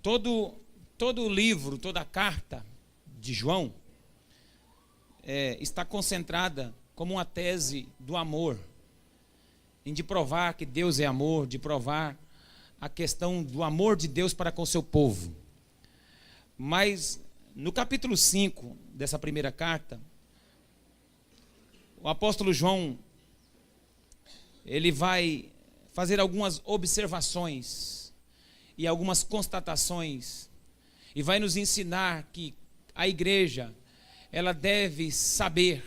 Todo o livro, toda a carta de João está concentrada como uma tese do amor, de provar que Deus é amor, de provar a questão do amor de Deus para com o seu povo. Mas no capítulo 5 dessa primeira carta, o apóstolo João, ele vai fazer algumas observações e algumas constatações, e vai nos ensinar que a igreja, ela deve saber,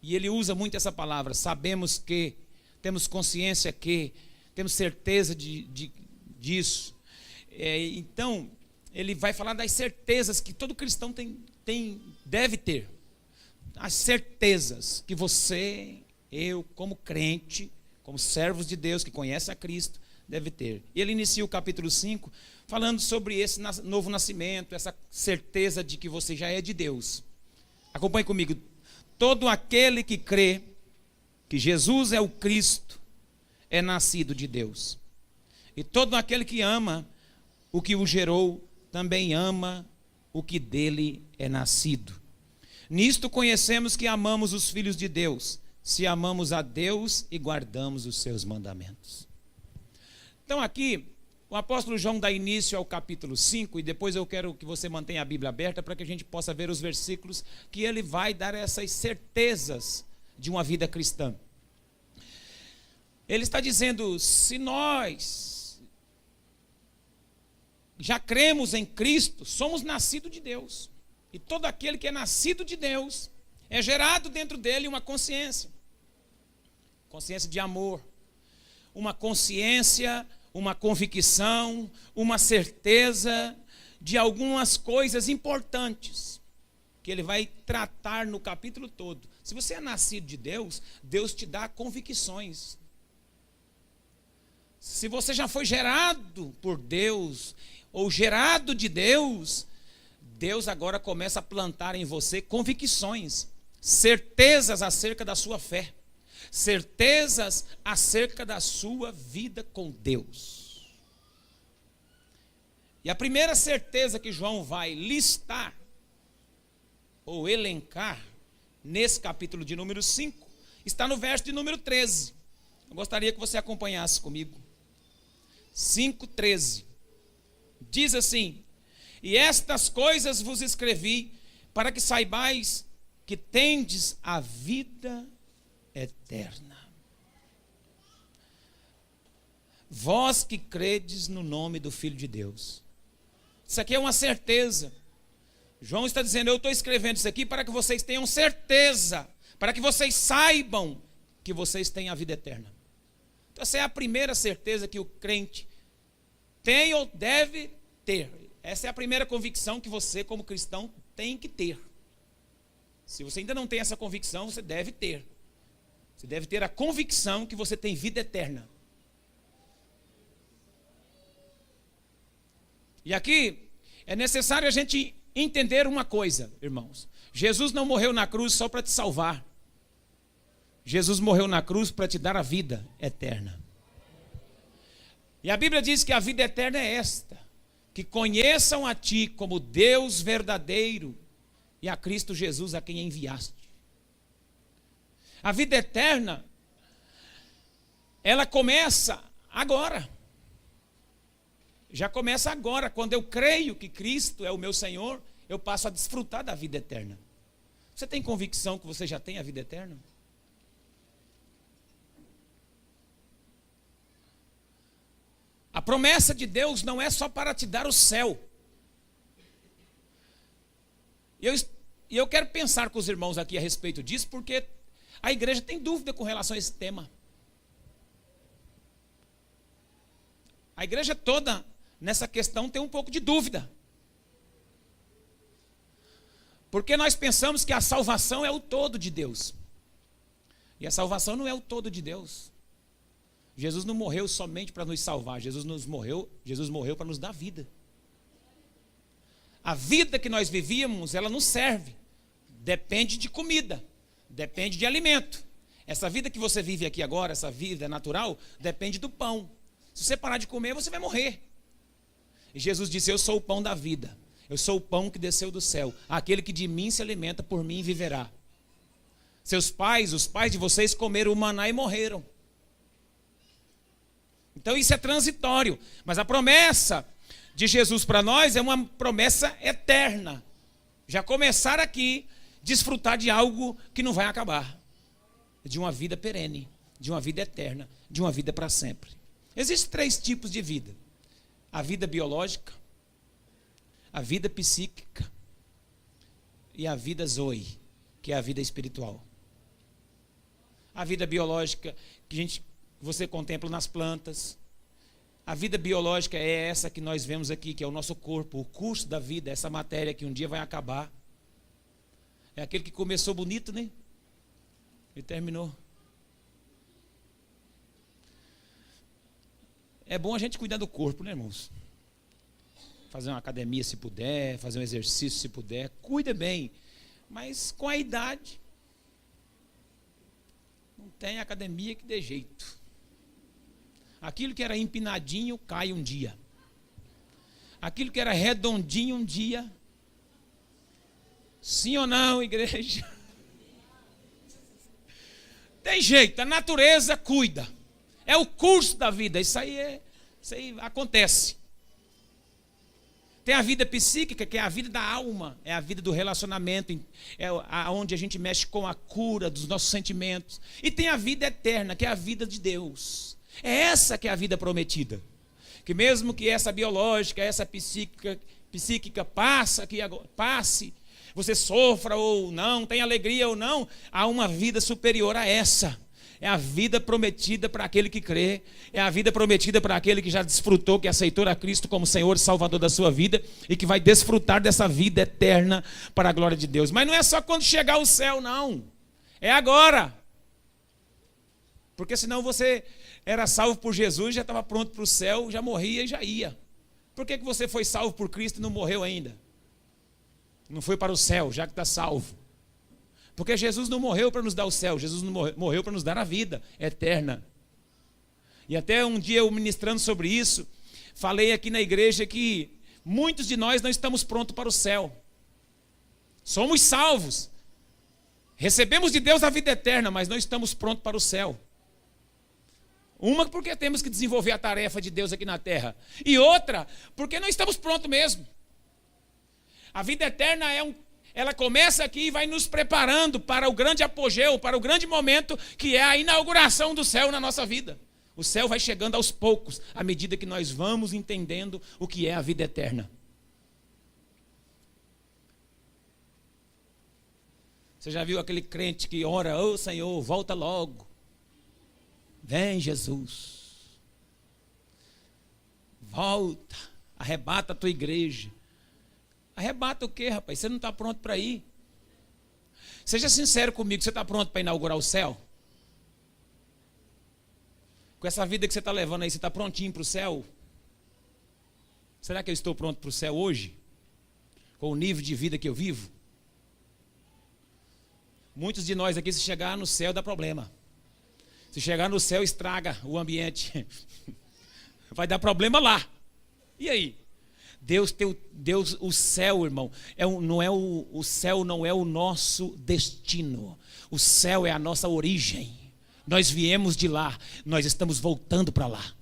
e ele usa muito essa palavra, sabemos que, temos consciência que, temos certeza disso. Então, ele vai falar das certezas que todo cristão deve ter. As certezas que você, eu, como crente, como servos de Deus, que conhece a Cristo, deve ter. E ele inicia o capítulo 5 falando sobre esse novo nascimento, essa certeza de que você já é de Deus. Acompanhe comigo. Todo aquele que crê que Jesus é o Cristo é nascido de Deus. E todo aquele que ama o que o gerou também ama o que dele é nascido. Nisto conhecemos que amamos os filhos de Deus, se amamos a Deus e guardamos os seus mandamentos. Então aqui, o apóstolo João dá início ao capítulo 5, e depois eu quero que você mantenha a Bíblia aberta para que a gente possa ver os versículos que ele vai dar essas certezas de uma vida cristã. Ele está dizendo, se nós já cremos em Cristo, somos nascidos de Deus. E todo aquele que é nascido de Deus, é gerado dentro dele uma consciência. Consciência de amor. Uma consciência, uma convicção, uma certeza de algumas coisas importantes que ele vai tratar no capítulo todo. Se você é nascido de Deus, Deus te dá convicções. Se você já foi gerado por Deus, ou gerado de Deus, Deus agora começa a plantar em você convicções, certezas acerca da sua fé, certezas acerca da sua vida com Deus. E a primeira certeza que João vai listar, ou elencar, nesse capítulo de número 5, está no verso de número 13. Eu gostaria que você acompanhasse comigo. 5:13. Diz assim: e estas coisas vos escrevi, para que saibais que tendes a vida eterna. Vós que credes no nome do Filho de Deus. Isso aqui é uma certeza. João está dizendo, eu estou escrevendo isso aqui para que vocês tenham certeza, para que vocês saibam que vocês têm a vida eterna. Então essa é a primeira certeza que o crente tem ou deve ter. Essa é a primeira convicção que você, como cristão, tem que ter. Se você ainda não tem essa convicção, você deve ter. Você deve ter a convicção que você tem vida eterna. E aqui é necessário a gente entender uma coisa, irmãos. Jesus não morreu na cruz só para te salvar. Jesus morreu na cruz para te dar a vida eterna. E a Bíblia diz que a vida eterna é esta: que conheçam a ti como Deus verdadeiro e a Cristo Jesus a quem enviaste. A vida eterna, ela começa agora. Já começa agora, quando eu creio que Cristo é o meu Senhor, eu passo a desfrutar da vida eterna. Você tem convicção que você já tem a vida eterna? A promessa de Deus não é só para te dar o céu. E eu quero pensar com os irmãos aqui a respeito disso, porque a igreja tem dúvida com relação a esse tema. A igreja toda, nessa questão, tem um pouco de dúvida. Porque nós pensamos que a salvação é o todo de Deus. E a salvação não é o todo de Deus. Jesus não morreu somente para nos salvar, Jesus morreu para nos dar vida. A vida que nós vivíamos, ela não serve. Depende de comida, depende de alimento. Essa vida que você vive aqui agora, essa vida natural, depende do pão. Se você parar de comer, você vai morrer. E Jesus disse: eu sou o pão da vida. Eu sou o pão que desceu do céu. Aquele que de mim se alimenta, por mim viverá. Seus pais, os pais de vocês, comeram o maná e morreram. Então isso é transitório. Mas a promessa de Jesus para nós é uma promessa eterna. Já começar aqui, desfrutar de algo que não vai acabar. De uma vida perene, de uma vida eterna, de uma vida para sempre. Existem 3 tipos de vida: a vida biológica, a vida psíquica e a vida zoe, que é a vida espiritual. A vida biológica que você contempla nas plantas. A vida biológica é essa que nós vemos aqui, que é o nosso corpo, o curso da vida, essa matéria que um dia vai acabar. É aquele que começou bonito, né? E terminou. É bom a gente cuidar do corpo, né, irmãos? Fazer uma academia se puder, fazer um exercício se puder, cuida bem. Mas com a idade, não tem academia que dê jeito. Aquilo que era empinadinho cai um dia. Aquilo que era redondinho um dia. Sim ou não, igreja? Tem jeito, a natureza cuida. É o curso da vida, isso aí acontece. Tem a vida psíquica, que é a vida da alma, é a vida do relacionamento, é onde a gente mexe com a cura dos nossos sentimentos. E tem a vida eterna, que é a vida de Deus. É essa que é a vida prometida. Que mesmo que essa biológica, essa psíquica passe, você sofra ou não, tenha alegria ou não, há uma vida superior a essa. É a vida prometida para aquele que crê. É a vida prometida para aquele que já desfrutou, que aceitou a Cristo como Senhor e Salvador da sua vida e que vai desfrutar dessa vida eterna para a glória de Deus. Mas não é só quando chegar ao céu, não. É agora. Porque senão você era salvo por Jesus, já estava pronto para o céu, já morria e já ia. Por que você foi salvo por Cristo e não morreu ainda? Não foi para o céu, já que está salvo. Porque Jesus não morreu para nos dar o céu, Jesus não morreu para nos dar a vida eterna. E até um dia eu ministrando sobre isso, falei aqui na igreja que muitos de nós não estamos prontos para o céu. Somos salvos. Recebemos de Deus a vida eterna, mas não estamos prontos para o céu. Uma porque temos que desenvolver a tarefa de Deus aqui na terra. E outra, porque não estamos prontos mesmo. A vida eterna ela começa aqui e vai nos preparando para o grande apogeu, para o grande momento que é a inauguração do céu na nossa vida. O céu vai chegando aos poucos, à medida que nós vamos entendendo o que é a vida eterna. Você já viu aquele crente que ora: ô Senhor, volta logo. Vem Jesus. Volta, arrebata a tua igreja. Arrebata o quê, rapaz? Você não está pronto para ir. Seja sincero comigo, você está pronto para inaugurar o céu? Com essa vida que você está levando aí, você está prontinho para o céu? Será que eu estou pronto para o céu hoje? Com o nível de vida que eu vivo? Muitos de nós aqui, se chegar no céu, dá problema. Se chegar no céu, estraga o ambiente. Vai dar problema lá. E aí? Deus, o céu, irmão, o céu não é o nosso destino. O céu é a nossa origem. Nós viemos de lá, nós estamos voltando para lá.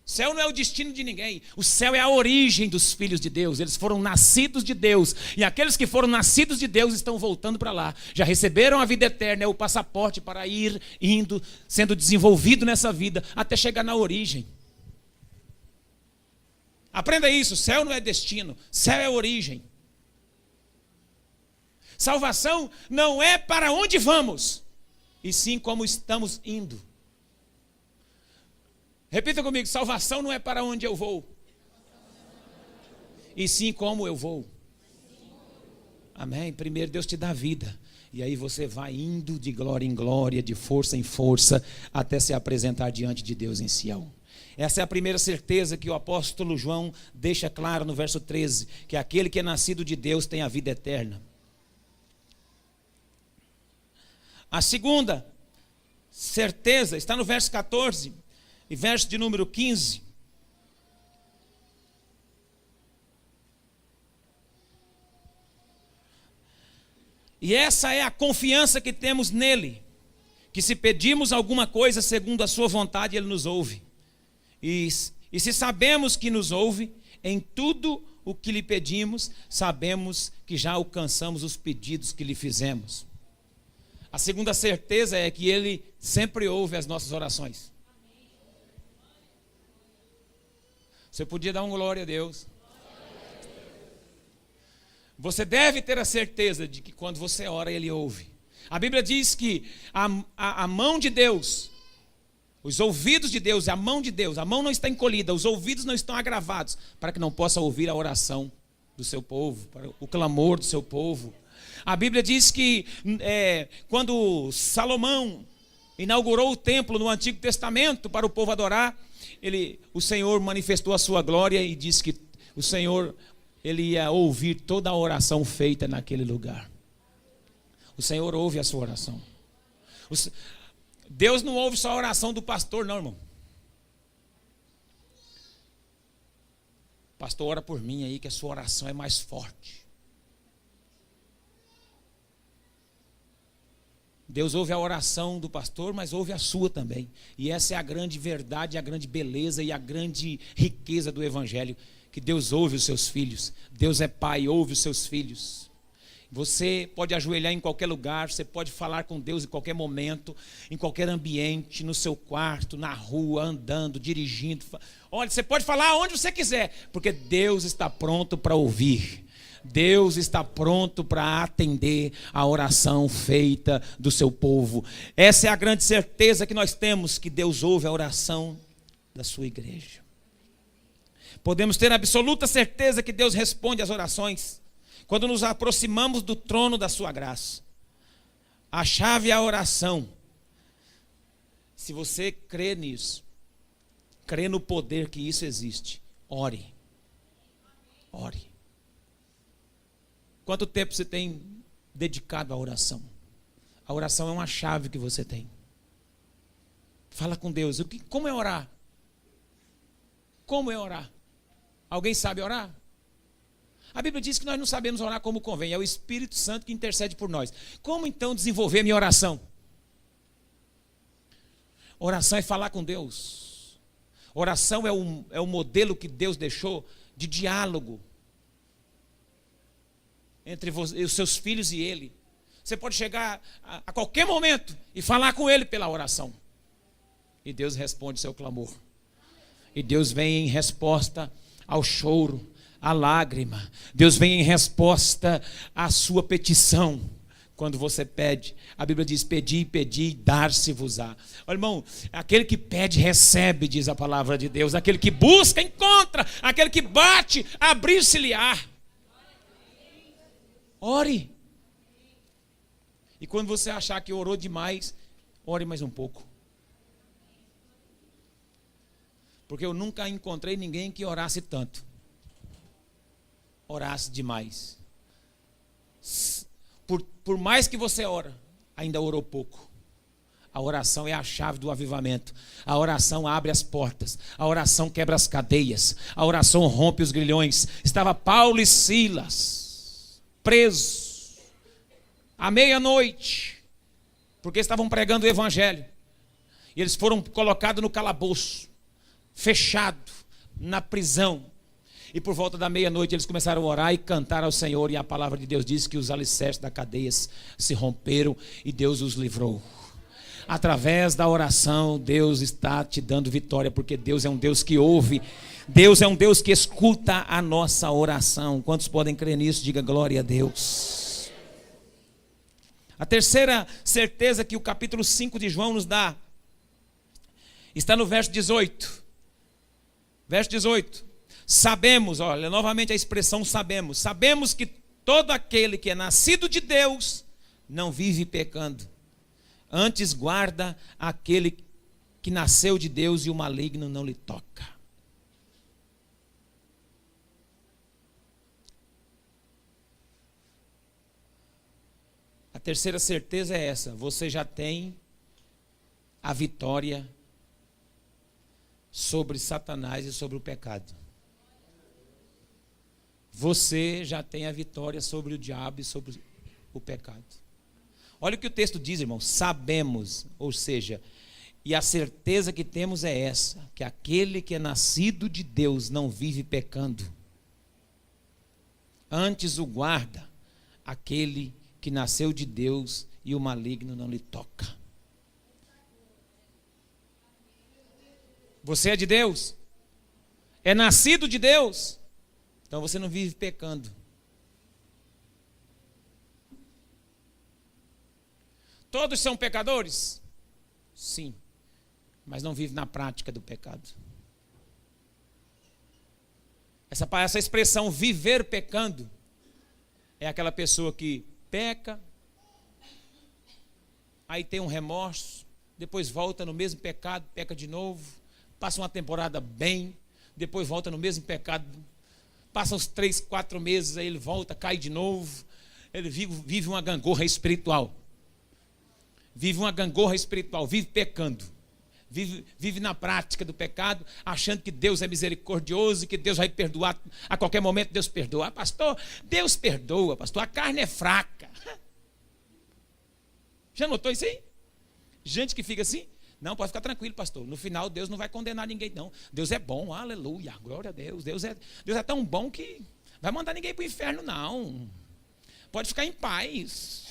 O céu não é o destino de ninguém. O céu é a origem dos filhos de Deus. Eles foram nascidos de Deus. E aqueles que foram nascidos de Deus estão voltando para lá. Já receberam a vida eterna, é o passaporte para indo, sendo desenvolvido nessa vida, até chegar na origem. Aprenda isso, céu não é destino, céu é origem. Salvação não é para onde vamos, e sim como estamos indo. Repita comigo: salvação não é para onde eu vou, e sim como eu vou. Amém? Primeiro Deus te dá vida, e aí você vai indo de glória em glória, de força em força, até se apresentar diante de Deus em Sião. Essa é a primeira certeza que o apóstolo João deixa claro no verso 13, que aquele que é nascido de Deus tem a vida eterna. A segunda certeza está no verso 14 e verso de número 15, E essa é a confiança que temos nele, que se pedimos alguma coisa segundo a sua vontade, ele nos ouve. E se sabemos que nos ouve, em tudo o que lhe pedimos, sabemos que já alcançamos os pedidos que lhe fizemos. A segunda certeza é que ele sempre ouve as nossas orações. Você podia dar uma glória a Deus. Você deve ter a certeza de que quando você ora, ele ouve. A Bíblia diz que a mão de Deus, os ouvidos de Deus, a mão de Deus, a mão não está encolhida, os ouvidos não estão agravados, para que não possa ouvir a oração do seu povo, para o clamor do seu povo. A Bíblia diz que quando Salomão inaugurou o templo no Antigo Testamento para o povo adorar, o Senhor manifestou a sua glória e disse que o Senhor, ele ia ouvir toda a oração feita naquele lugar. O Senhor ouve a sua oração. Deus não ouve só a oração do pastor, não, irmão. Pastor, ora por mim aí, que a sua oração é mais forte. Deus ouve a oração do pastor, mas ouve a sua também. E essa é a grande verdade, a grande beleza e a grande riqueza do Evangelho. Que Deus ouve os seus filhos. Deus é Pai, ouve os seus filhos. Você pode ajoelhar em qualquer lugar, você pode falar com Deus em qualquer momento, em qualquer ambiente, no seu quarto, na rua, andando, dirigindo. Olha, você pode falar onde você quiser, porque Deus está pronto para ouvir. Deus está pronto para atender a oração feita do seu povo. Essa é a grande certeza que nós temos, que Deus ouve a oração da sua igreja. Podemos ter absoluta certeza que Deus responde às orações quando nos aproximamos do trono da sua graça. A chave é a oração. Se você crê nisso, crê no poder que isso existe, ore. Ore. Quanto tempo você tem dedicado à oração? A oração é uma chave que você tem. Fala com Deus. Como é orar? Como é orar? Alguém sabe orar? A Bíblia diz que nós não sabemos orar como convém. É o Espírito Santo que intercede por nós. Como então desenvolver a minha oração? Oração é falar com Deus. Oração é o modelo que Deus deixou de diálogo entre os seus filhos e Ele. Você pode chegar a qualquer momento e falar com Ele pela oração. E Deus responde o seu clamor. E Deus vem em resposta ao choro, à lágrima. Deus vem em resposta à sua petição. Quando você pede, a Bíblia diz: pedi, pedi, dar-se-vos-á. Olha, irmão, aquele que pede, recebe, diz a palavra de Deus. Aquele que busca, encontra. Aquele que bate, abrir-se-lhe-á. Ore. E quando você achar que orou demais, ore mais um pouco. Porque eu nunca encontrei ninguém que orasse tanto. Orasse demais. Por mais que você ora, ainda orou pouco. A oração é a chave do avivamento. A oração abre as portas. A oração quebra as cadeias. A oração rompe os grilhões. Estava Paulo e Silas presos à meia-noite, porque estavam pregando o evangelho. E eles foram colocados no calabouço, fechado, na prisão. E por volta da meia-noite eles começaram a orar e cantar ao Senhor. E a palavra de Deus diz que os alicerces da cadeia se romperam e Deus os livrou. Através da oração, Deus está te dando vitória, porque Deus é um Deus que ouve. Deus é um Deus que escuta a nossa oração. Quantos podem crer nisso? Diga glória a Deus. A terceira certeza que o capítulo 5 de João nos dá está no verso 18. Verso 18. Sabemos, olha, novamente a expressão sabemos. Sabemos que todo aquele que é nascido de Deus não vive pecando. Antes guarda aquele que nasceu de Deus e o maligno não lhe toca. A terceira certeza é essa: você já tem a vitória sobre Satanás e sobre o pecado. Você já tem a vitória sobre o diabo e sobre o pecado. Olha o que o texto diz, irmão. Sabemos, ou seja, e a certeza que temos é essa, que aquele que é nascido de Deus não vive pecando. Antes o guarda aquele que nasceu de Deus e o maligno não lhe toca. Você é de Deus? É nascido de Deus? Então você não vive pecando. Todos são pecadores? Sim, mas não vive na prática do pecado. Essa expressão viver pecando é aquela pessoa que peca, aí tem um remorso, depois volta no mesmo pecado, peca de novo, passa uma temporada bem, depois volta no mesmo pecado, passa uns 3, 4 meses, aí ele volta, cai de novo, ele vive uma gangorra espiritual. Vive uma gangorra espiritual, vive pecando. Vive na prática do pecado, achando que Deus é misericordioso e que Deus vai perdoar. A qualquer momento Deus perdoa. Pastor, Deus perdoa, pastor, a carne é fraca. Já notou isso aí? Gente que fica assim, não, pode ficar tranquilo, pastor. No final Deus não vai condenar ninguém, não. Deus é bom, aleluia, glória a Deus. Deus é tão bom que vai mandar ninguém para o inferno, não. Pode ficar em paz.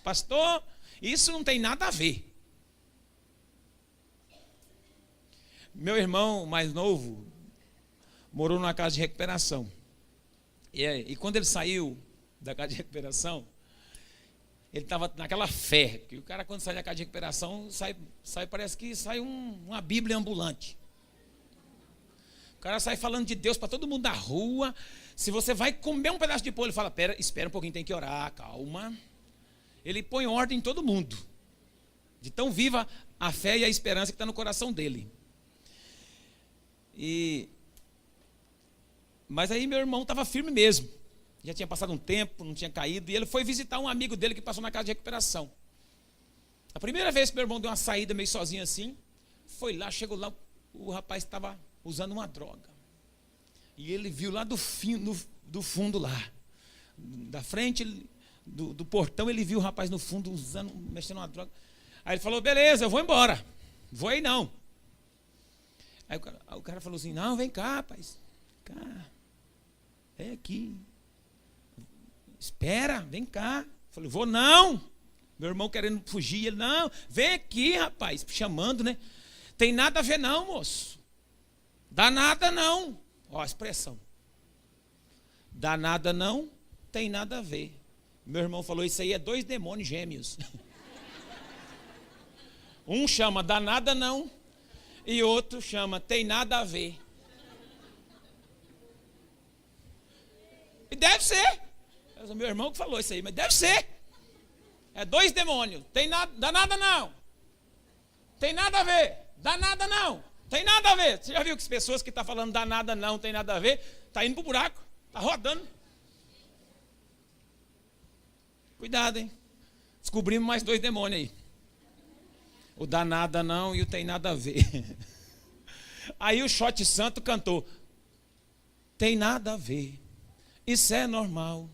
Pastor, isso não tem nada a ver. Meu irmão mais novo morou numa casa de recuperação. E quando ele saiu da casa de recuperação, ele estava naquela fé, que o cara quando sai da casa de recuperação, parece que sai uma Bíblia ambulante. O cara sai falando de Deus para todo mundo da rua. Se você vai comer um pedaço de pão, ele fala, espera um pouquinho, tem que orar, calma. Ele põe ordem em todo mundo. De tão viva a fé e a esperança que está no coração dele. Mas aí meu irmão estava firme mesmo. Já tinha passado um tempo, não tinha caído. E ele foi visitar um amigo dele que passou na casa de recuperação. A primeira vez que meu irmão deu uma saída meio sozinho assim, foi lá, chegou lá, o rapaz estava usando uma droga. E ele viu lá do fundo lá. Da frente do portão, ele viu o rapaz no fundo mexendo uma droga. Aí ele falou, beleza, eu vou embora. Vou aí não. Aí o cara falou assim, não, vem cá, rapaz. Vem cá. É aqui. Espera, vem cá. Eu falei, vou não. Meu irmão querendo fugir. Ele, não, vem aqui, rapaz. Chamando, né? Tem nada a ver não, moço. Dá nada não. Ó a expressão. Dá nada não, tem nada a ver. Meu irmão falou, isso aí é 2 demônios gêmeos. Um chama dá nada não. E outro chama, tem nada a ver. E deve ser. É o meu irmão que falou isso aí, mas deve ser. É 2 demônios. Dá nada não. Tem nada a ver. Dá nada não. Tem nada a ver. Você já viu que as pessoas que estão falando dá nada não, tem nada a ver, está indo para o buraco, está rodando. Cuidado, hein? Descobrimos mais 2 demônios aí. O dá nada não e o tem nada a ver. Aí o Shot Santo cantou. Tem nada a ver. Isso é normal.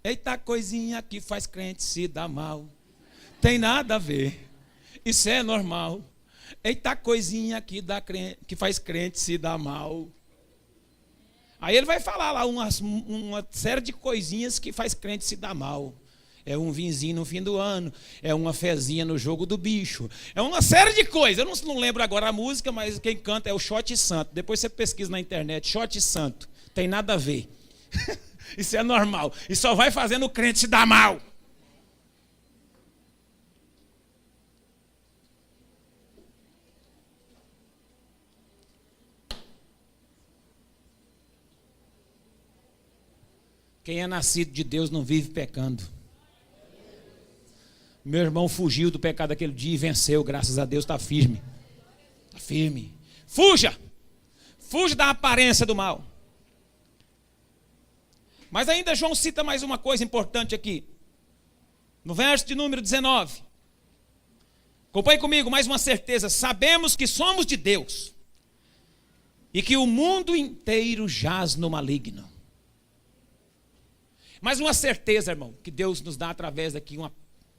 Eita coisinha que faz crente se dar mal. Tem nada a ver. Isso é normal. Eita coisinha que faz crente se dar mal. Aí ele vai falar lá uma série de coisinhas que faz crente se dar mal. É um vinzinho no fim do ano, é uma fezinha no jogo do bicho, é uma série de coisas. Eu não lembro agora a música, mas quem canta é o Shot Santo. Depois você pesquisa na internet, Shot Santo, tem nada a ver. Isso é normal, e só vai fazendo o crente se dar mal. Quem é nascido de Deus não vive pecando. Meu irmão fugiu do pecado aquele dia e venceu, graças a Deus, está firme. Está firme. Fuja! Fuja da aparência do mal. Mas ainda João cita mais uma coisa importante aqui. No verso de número 19. Acompanhe comigo, mais uma certeza. Sabemos que somos de Deus. E que o mundo inteiro jaz no maligno. Mas uma certeza, irmão, que Deus nos dá através daqui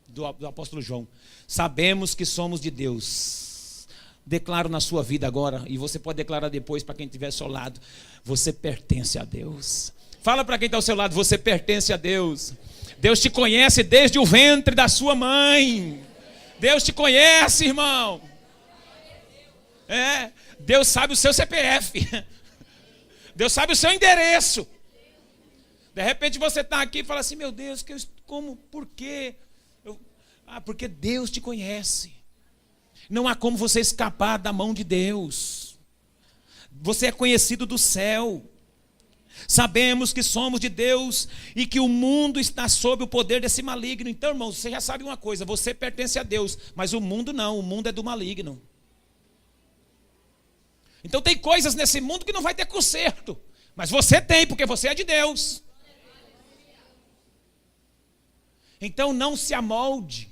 do apóstolo João. Sabemos que somos de Deus. Declaro na sua vida agora, e você pode declarar depois para quem estiver ao seu lado. Você pertence a Deus. Fala para quem está ao seu lado, você pertence a Deus. Deus te conhece desde o ventre da sua mãe. Deus te conhece, irmão. Deus sabe o seu CPF. Deus sabe o seu endereço. De repente você está aqui e fala assim, meu Deus, por quê? Porque Deus te conhece. Não há como você escapar da mão de Deus. Você é conhecido do céu. Sabemos que somos de Deus e que o mundo está sob o poder desse maligno. Então, irmão, você já sabe uma coisa, você pertence a Deus, mas o mundo não, o mundo é do maligno. Então tem coisas nesse mundo que não vai ter conserto, mas você tem, porque você é de Deus. Então não se amolde,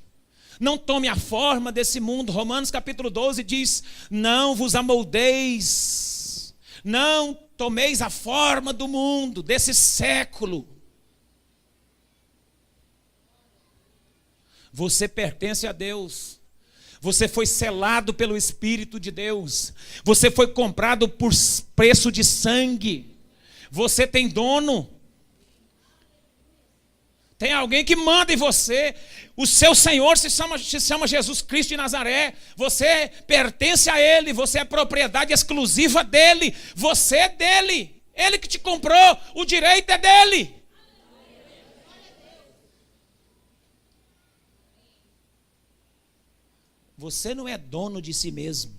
não tome a forma desse mundo. Romanos capítulo 12 diz, não vos amoldeis, não tomeis a forma do mundo, desse século. Você pertence a Deus. Você foi selado pelo Espírito de Deus. Você foi comprado por preço de sangue. Você tem dono. Tem alguém que manda em você. O seu Senhor se chama Jesus Cristo de Nazaré. Você pertence a Ele. Você é propriedade exclusiva dEle. Você é dEle. Ele que te comprou. O direito é dEle. Você não é dono de si mesmo.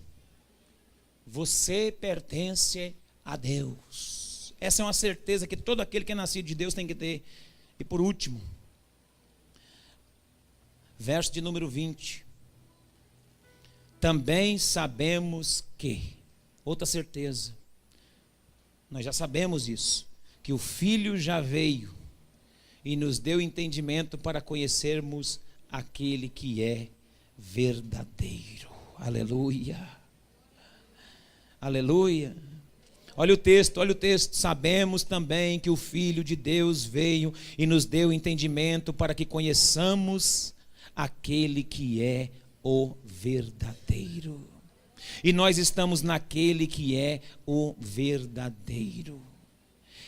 Você pertence a Deus. Essa é uma certeza que todo aquele que é nascido de Deus tem que ter. E por último, verso de número 20. Também sabemos que, outra certeza, nós já sabemos isso, que o Filho já veio e nos deu entendimento para conhecermos aquele que é verdadeiro. Aleluia. Aleluia. Olha o texto. Sabemos também que o Filho de Deus veio e nos deu entendimento para que conheçamos aquele que é o verdadeiro. E nós estamos naquele que é o verdadeiro.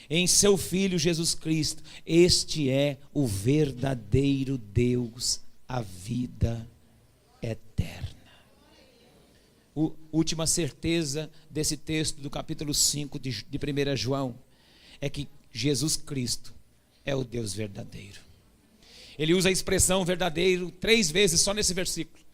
Em seu Filho Jesus Cristo, este é o verdadeiro Deus, a vida eterna. Última certeza desse texto do capítulo 5 de 1 João é que Jesus Cristo é o Deus verdadeiro. Ele usa a expressão verdadeiro 3 vezes só nesse versículo.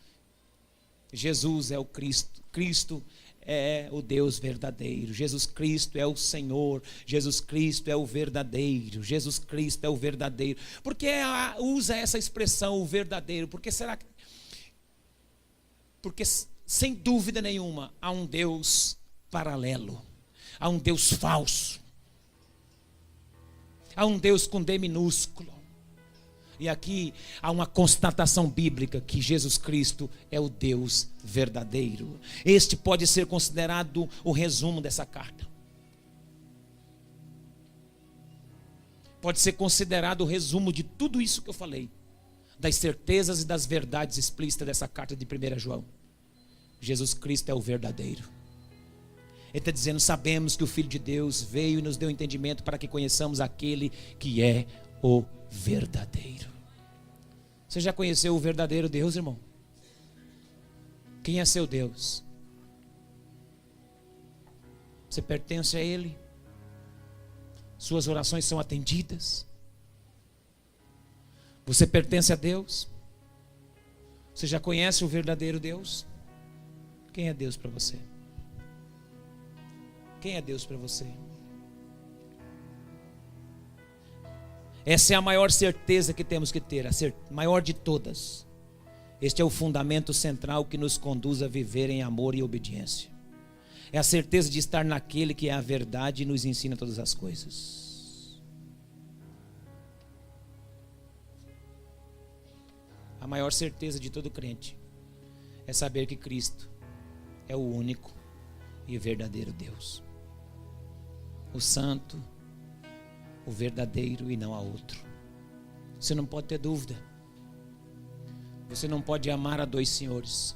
Jesus é o Cristo, Cristo é o Deus verdadeiro, Jesus Cristo é o Senhor, Jesus Cristo é o verdadeiro, Jesus Cristo é o verdadeiro. Por que usa essa expressão, o verdadeiro? Porque sem dúvida nenhuma há um Deus paralelo, há um Deus falso, há um Deus com D minúsculo. E aqui há uma constatação bíblica que Jesus Cristo é o Deus verdadeiro. Este pode ser considerado o resumo dessa carta. Pode ser considerado o resumo de tudo isso que eu falei, das certezas e das verdades explícitas dessa carta de 1 João. Jesus Cristo é o verdadeiro. Ele está dizendo, sabemos que o Filho de Deus veio e nos deu entendimento para que conheçamos aquele que é o verdadeiro. Você já conheceu o verdadeiro Deus, irmão? Quem é seu Deus? Você pertence a Ele? Suas orações são atendidas? Você pertence a Deus? Você já conhece o verdadeiro Deus? Quem é Deus para você? Quem é Deus para você? Essa é a maior certeza que temos que ter, a maior de todas. Este é o fundamento central que nos conduz a viver em amor e obediência. É a certeza de estar naquele que é a verdade e nos ensina todas as coisas. A maior certeza de todo crente é saber que Cristo é o único e verdadeiro Deus, o santo, o verdadeiro e não há outro. Você não pode ter dúvida. Você não pode amar a dois senhores.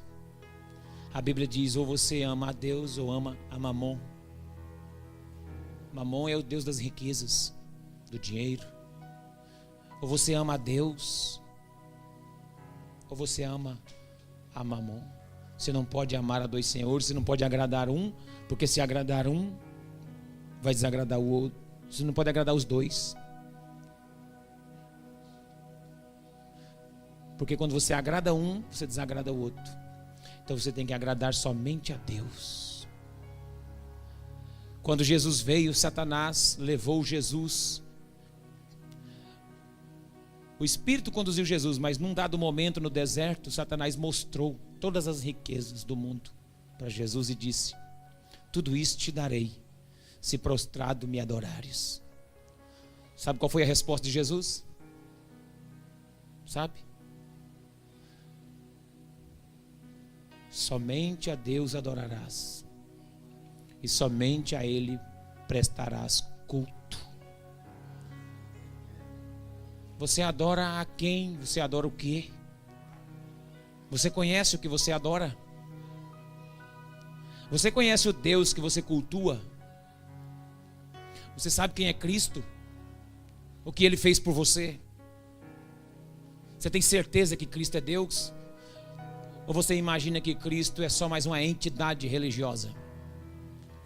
A Bíblia diz: ou você ama a Deus ou ama a Mamon. Mamon é o Deus das riquezas, do dinheiro. Ou você ama a Deus ou você ama a Mamon. Você não pode amar a dois senhores. Você não pode agradar um, porque se agradar um, vai desagradar o outro. Você não pode agradar os dois. Porque quando você agrada um, você desagrada o outro. Então você tem que agradar somente a Deus. Quando Jesus veio, Satanás levou Jesus. O Espírito conduziu Jesus, mas num dado momento no deserto, Satanás mostrou todas as riquezas do mundo para Jesus e disse: tudo isso te darei, se prostrado me adorares. Sabe qual foi a resposta de Jesus? Sabe? Somente a Deus adorarás, e somente a Ele prestarás culto. Você adora a quem? Você adora o quê? Você conhece o que você adora? Você conhece o Deus que você cultua? Você sabe quem é Cristo? O que Ele fez por você? Você tem certeza que Cristo é Deus? Ou você imagina que Cristo é só mais uma entidade religiosa?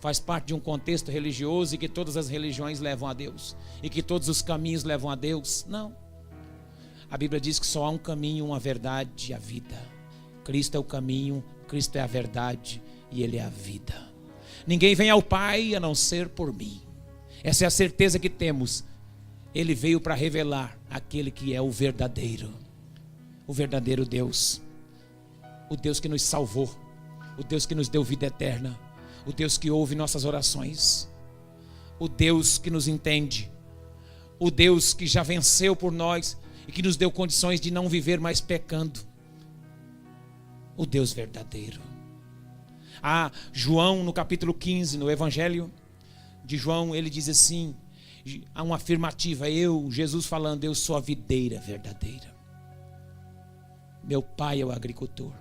Faz parte de um contexto religioso e que todas as religiões levam a Deus, e que todos os caminhos levam a Deus? Não. A Bíblia diz que só há um caminho, uma verdade e a vida. Cristo é o caminho, Cristo é a verdade e Ele é a vida. Ninguém vem ao Pai a não ser por mim. Essa é a certeza que temos. Ele veio para revelar aquele que é o verdadeiro Deus. O Deus que nos salvou, o Deus que nos deu vida eterna, o Deus que ouve nossas orações, o Deus que nos entende, o Deus que já venceu por nós e que nos deu condições de não viver mais pecando. O Deus verdadeiro. João, no capítulo 15, no Evangelho de João, ele diz assim, há uma afirmativa, Jesus falando: eu sou a videira verdadeira, meu pai é o agricultor.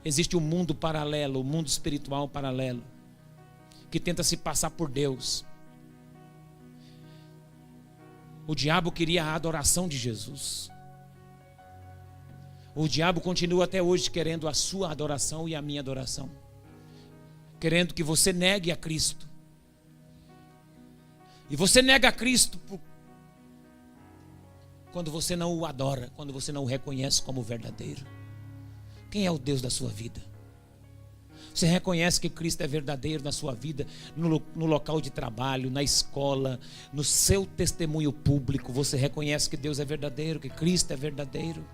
Existe um mundo paralelo, um mundo espiritual paralelo, que tenta se passar por Deus. O diabo queria a adoração de Jesus. O diabo continua até hoje querendo a sua adoração e a minha adoração, querendo que você negue a Cristo. E você nega a Cristo quando você não o adora, quando você não o reconhece como verdadeiro. Quem é o Deus da sua vida? Você reconhece que Cristo é verdadeiro na sua vida, no local de trabalho, na escola, no seu testemunho público? Você reconhece que Deus é verdadeiro, que Cristo é verdadeiro?